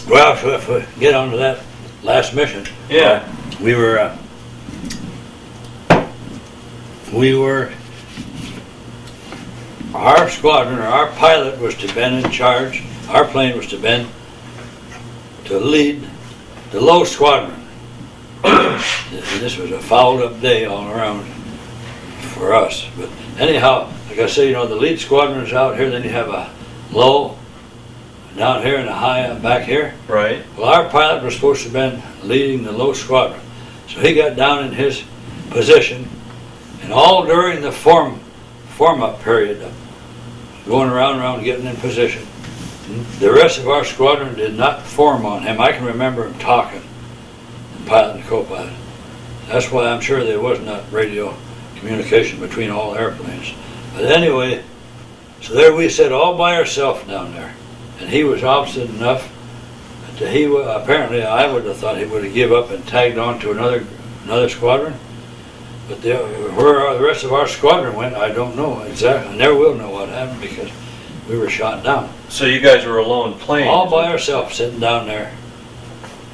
Well, so if we get on to that last mission. Yeah. We were, our squadron, or our pilot was to been in charge, our plane was to been to lead the low squadron. This was a fouled up day all around for us. But anyhow, like I say, the lead squadron is out here, then you have a low down here and a high back here. Right. Well, our pilot was supposed to have been leading the low squadron. So he got down in his position, and all during the form-up period, going around getting in position, the rest of our squadron did not form on him. I can remember him talking, the pilot and co-pilot. That's why I'm sure there was not radio communication between all airplanes. But anyway, so there we sat all by ourselves down there, and he was obstinate enough that apparently I would have thought he would have give up and tagged on to another squadron. But where the rest of our squadron went, I don't know exactly. I never will know what happened because we were shot down. So you guys were alone playing? All by ourselves, sitting down there,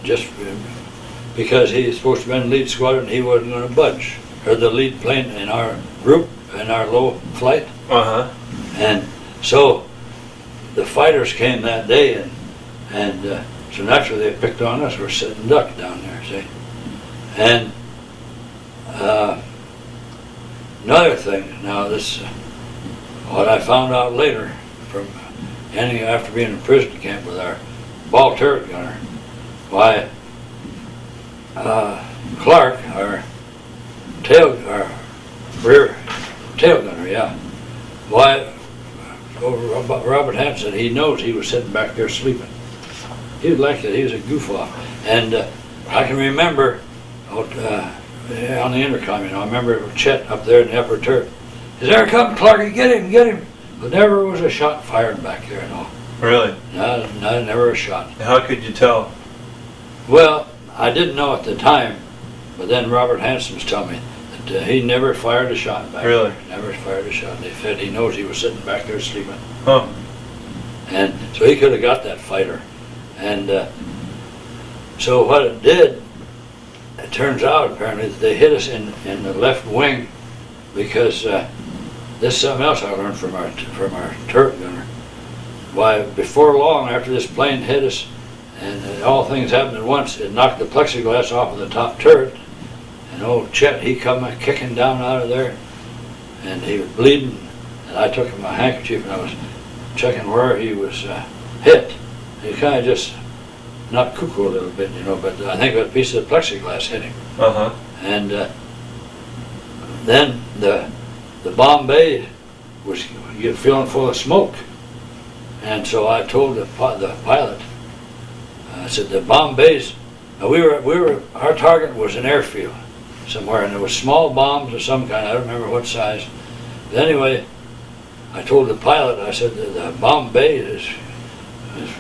just because he's supposed to be in the lead squadron, he wasn't going to budge. Or the lead plane in our group, in our low flight. Uh-huh. And so the fighters came that day, and so naturally they picked on us. We're sitting duck down there, see. And another thing, now this, what I found out later from ending after being in prison camp with our ball turret gunner, why Clark, our rear tail gunner, yeah, why Robert Hanson, he knows he was sitting back there sleeping. He was like that. He was a goof off. And I can remember on the intercom, I remember Chet up there in the upper turret. He said, "There come Clarky, get him. But never was a shot fired back there at all. Really? Never a shot. How could you tell? Well, I didn't know at the time, but then Robert Hanson was telling me that he never fired a shot back Really? there. Never fired a shot. They said he knows he was sitting back there sleeping. Huh. And so he could have got that fighter. And so what it did, it turns out apparently that they hit us in the left wing because this is something else I learned from our turret gunner. Why, before long, after this plane hit us, and all things happened at once, it knocked the plexiglass off of the top turret, and old Chet, he come kicking down out of there, and he was bleeding, and I took him a handkerchief and I was checking where he was hit. He kind of just knocked cuckoo a little bit, but I think a piece of the plexiglass hit him. Uh-huh. And then the bomb bay was feeling full of smoke. And so I told the pilot, I said, the bomb bays, our target was an airfield somewhere, and there were small bombs of some kind, I don't remember what size. But anyway, I told the pilot, I said, the bomb bay is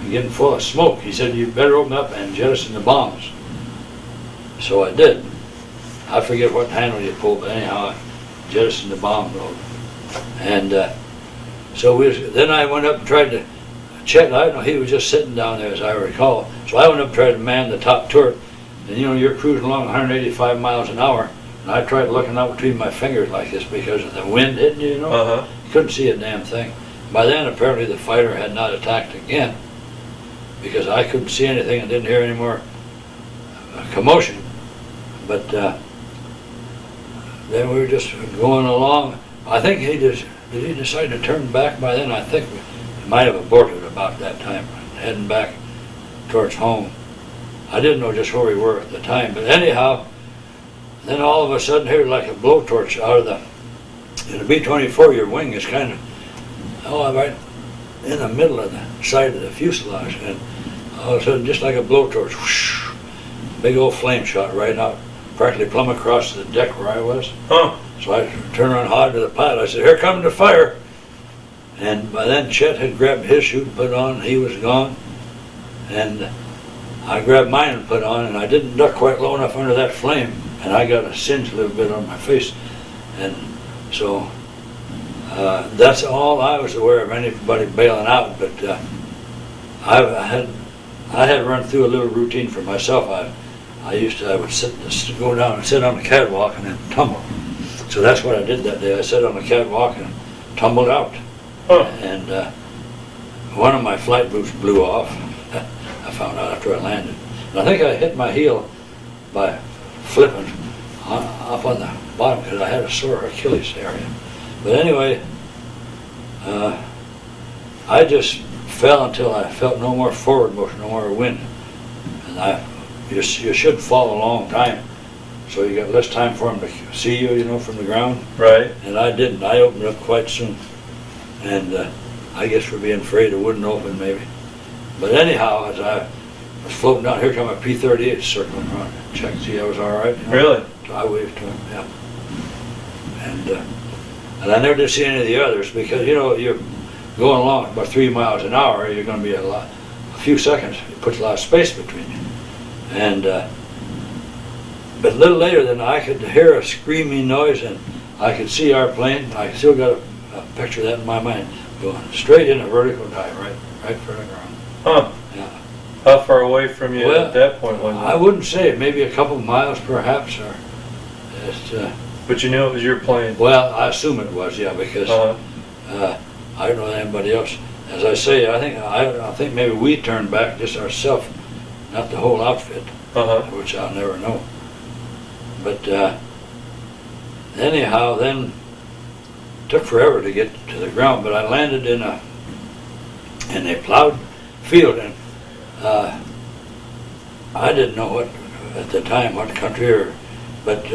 getting full of smoke. He said, you better open up and jettison the bombs. So I did. I forget what handle you pulled, but anyhow, I jettisoned the bomb load. And so then I went up and tried to Chet, I don't know, he was just sitting down there as I recall. So I went up and tried to man the top turret. And you're cruising along 185 miles an hour. And I tried looking up between my fingers like this because of the wind hitting you, Uh-huh. You couldn't see a damn thing. By then, apparently, the fighter had not attacked again because I couldn't see anything and didn't hear any more commotion. But then we were just going along. I think did he decide to turn back by then? I think he might have aborted about that time, heading back towards home. I didn't know just where we were at the time, but anyhow, then all of a sudden here, like a blowtorch out of in a B-24, your wing is kind of, right in the middle of the side of the fuselage, and all of a sudden, just like a blowtorch, whoosh, big old flame shot right out, practically plumb across the deck where I was. Huh. So I turned around hard to the pilot. I said, "Here comes the fire." And by then Chet had grabbed his chute and put it on. He was gone. And I grabbed mine and put it on, and I didn't duck quite low enough under that flame. And I got a singe a little bit on my face. And so that's all I was aware of anybody bailing out. But I I had run through a little routine for myself. I would go down and sit on the catwalk and then tumble. So that's what I did that day. I sat on the catwalk and tumbled out. Huh. And one of my flight boots blew off. I found out after I landed. And I think I hit my heel by flipping up on the bottom because I had a sore Achilles area. But anyway, I just fell until I felt no more forward motion, no more wind. And you should fall a long time, so you got less time for them to see you, you know, from the ground. Right. And I didn't. I opened up quite soon. And I guess for being afraid it wouldn't open maybe. But anyhow, as I was floating down, here come a P-38 circling around. Check, see I was all right. You know? Really? So I waved to him, yeah. And I never did see any of the others because, you know, you're going along about 3 miles an hour, you're going to be a few seconds. It puts a lot of space between you. And but a little later, then I could hear a screaming noise, and I could see our plane. I still got a picture of that in my mind, going straight in a vertical dive, right for the ground. Huh. Yeah. How far away from you Well, at that point was it? I wouldn't say, maybe a couple of miles perhaps, or just. But you knew it was your plane. Well, I assume it was, yeah, because I don't know anybody else. As I say, I think maybe we turned back just ourselves, not the whole outfit, which I'll never know. But anyhow, then it took forever to get to the ground. But I landed in a plowed field, and I didn't know what at the time what country, but